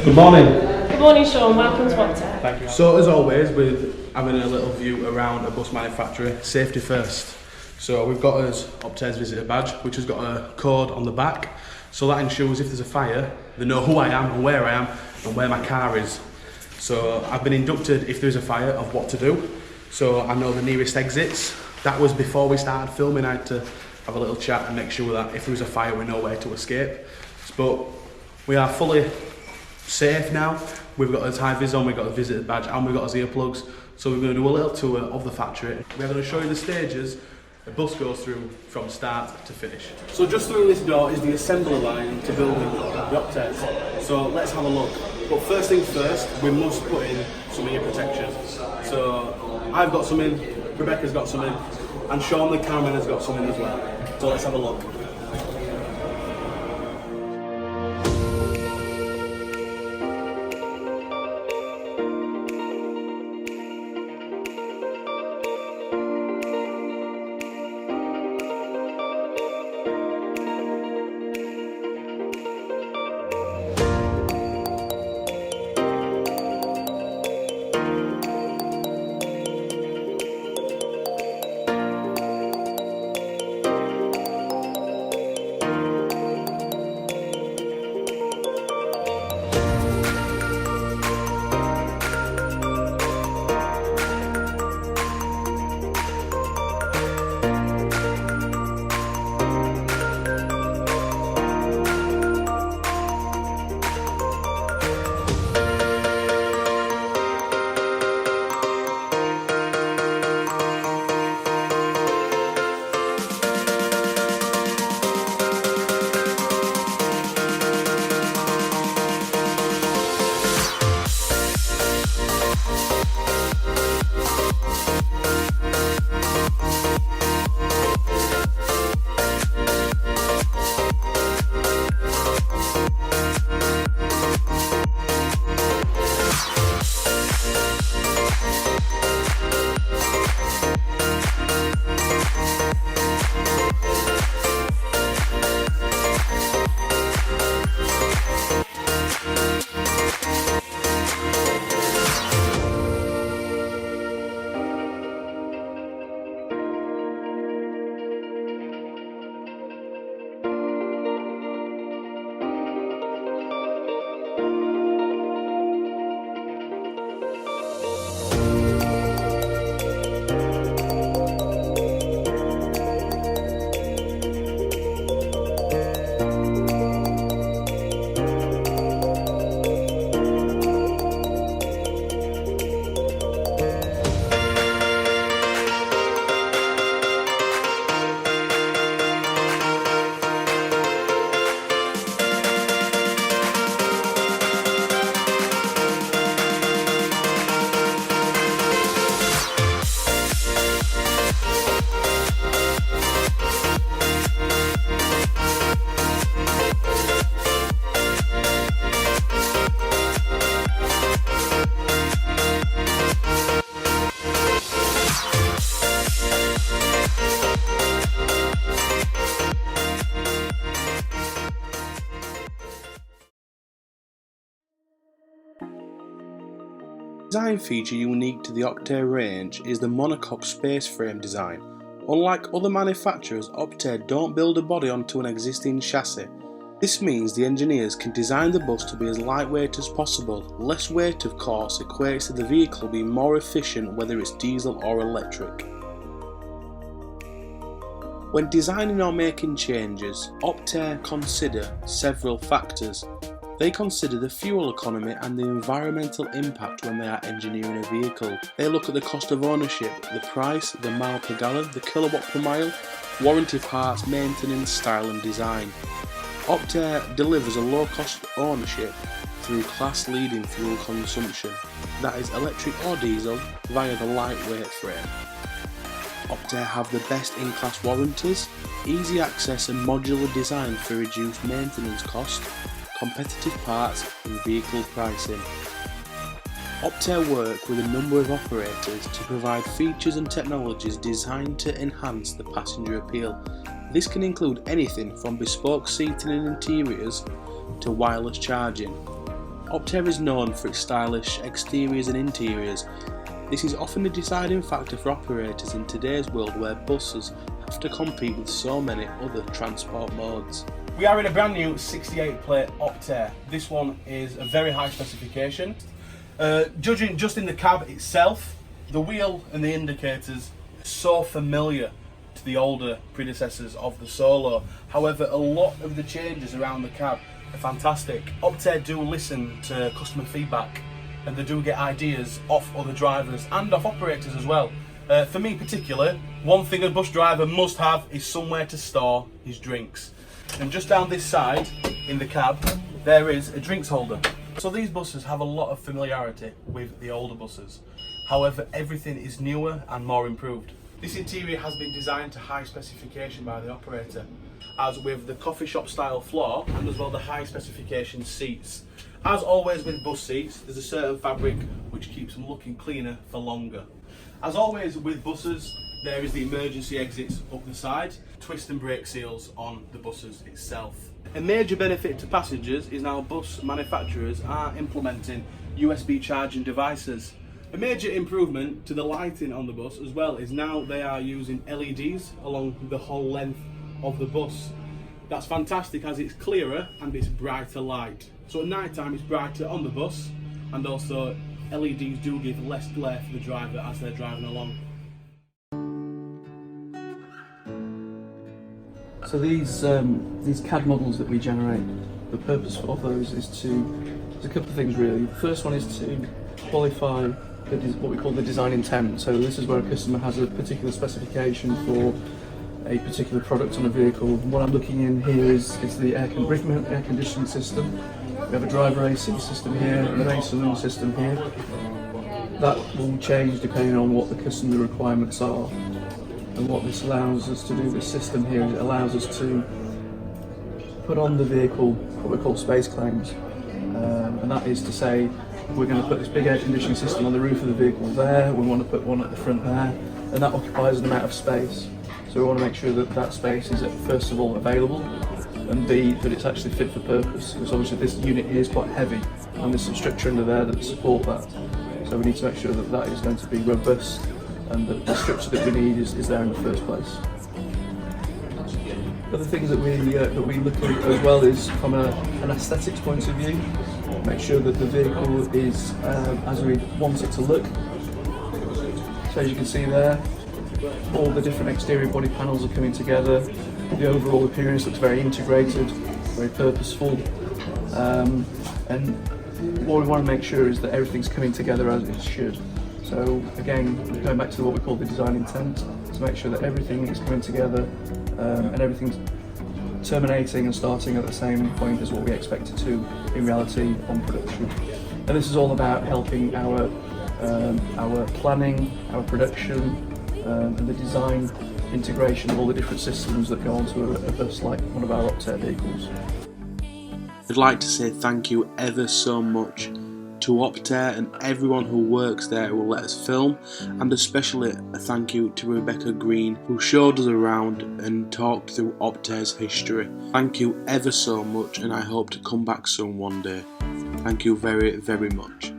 Good morning. Good morning, Shaun. Welcome to Optare. Thank you. So, as always, with having a little view around a bus manufacturer, safety first. So, we've got us Optare's visitor badge, which has got a code on the back. So that ensures if there's a fire, they know who I am and where I am and where my car is. So, I've been inducted if there's a fire of what to do. So, I know the nearest exits. That was before we started filming. I had to have a little chat and make sure that if there was a fire, we know where to escape. But we are fully safe now. We've got the high vis on, we've got the visitor badge, and we've got our earplugs. So we're going to do a little tour of the factory. We're going to show you the stages the bus goes through from start to finish. So just through this door is the assembly line to building the Optares. So let's have a look. But first things first, we must put in some ear protection. So I've got some in, Rebecca's got some in, and Shaun the cameraman has got some in as well. So let's have a look. Design feature unique to the Optare range is the monocoque space frame design. Unlike other manufacturers, Optare don't build a body onto an existing chassis. This means the engineers can design the bus to be as lightweight as possible. Less weight, of course, equates to the vehicle being more efficient whether it's diesel or electric. When designing or making changes, Optare consider several factors. They consider the fuel economy and the environmental impact when they are engineering a vehicle. They look at the cost of ownership, the price, the mile per gallon, the kilowatt per mile, warranty parts, maintenance, style and design. Optare delivers a low cost ownership through class-leading fuel consumption, that is electric or diesel, via the lightweight frame. Optare have the best in-class warranties, easy access and modular design for reduced maintenance cost, competitive parts and vehicle pricing. Optare work with a number of operators to provide features and technologies designed to enhance the passenger appeal. This can include anything from bespoke seating and interiors to wireless charging. Optare is known for its stylish exteriors and interiors. This is often a deciding factor for operators in today's world where buses have to compete with so many other transport modes. We are in a brand new 68 plate Optare. This one is a very high specification. Judging just in the cab itself, the wheel and the indicators are so familiar to the older predecessors of the Solo. However, a lot of the changes around the cab are fantastic. Optare do listen to customer feedback and they do get ideas off other drivers and off operators as well. For me in particular, one thing a bus driver must have is somewhere to store his drinks. And just down this side in the cab there is a drinks holder. So these buses have a lot of familiarity with the older buses. However, everything is newer and more improved. This interior has been designed to high specification by the operator, as with the coffee shop style floor and as well the high specification seats. As always with bus seats, there's a certain fabric which keeps them looking cleaner for longer. As always with buses, there is the emergency exits up the side, twist and brake seals on the buses itself. A major benefit to passengers is now bus manufacturers are implementing USB charging devices. A major improvement to the lighting on the bus as well is now they are using LEDs along the whole length of the bus. That's fantastic as it's clearer and it's brighter light. So at night time it's brighter on the bus, and also LEDs do give less glare for the driver as they're driving along. So these CAD models that we generate, the purpose of those is there's a couple of things really. The first one is to qualify what we call the design intent. So this is where a customer has a particular specification for a particular product on a vehicle. What I'm looking in here is the air conditioning system. We have a driver AC system here and an AC saloon system here. That will change depending on what the customer requirements are. And what this allows us to do, this system here, it allows us to put on the vehicle what we call space claims. And that is to say, we're going to put this big air conditioning system on the roof of the vehicle there, we want to put one at the front there, and that occupies an amount of space. So we want to make sure that that space is first of all available, and B, that it's actually fit for purpose, because obviously this unit here is quite heavy and there's some structure under there that support that. So we need to make sure that that is going to be robust and that the structure that we need is there in the first place. Other things that we look at as well is from an aesthetics point of view, make sure that the vehicle is as we want it to look. So as you can see there, all the different exterior body panels are coming together. The overall appearance looks very integrated, very purposeful, and what we want to make sure is that everything's coming together as it should. So again, going back to what we call the design intent, to make sure that everything is coming together and everything's terminating and starting at the same point as what we expect it to in reality on production. And this is all about helping our planning, our production, and the design integration of all the different systems that go onto a bus like one of our Optare vehicles. I'd like to say thank you ever so much to Optare and everyone who works there who will let us film, and especially a thank you to Rebecca Green who showed us around and talked through Optare's history. Thank you ever so much, and I hope to come back soon one day. Thank you very, very much.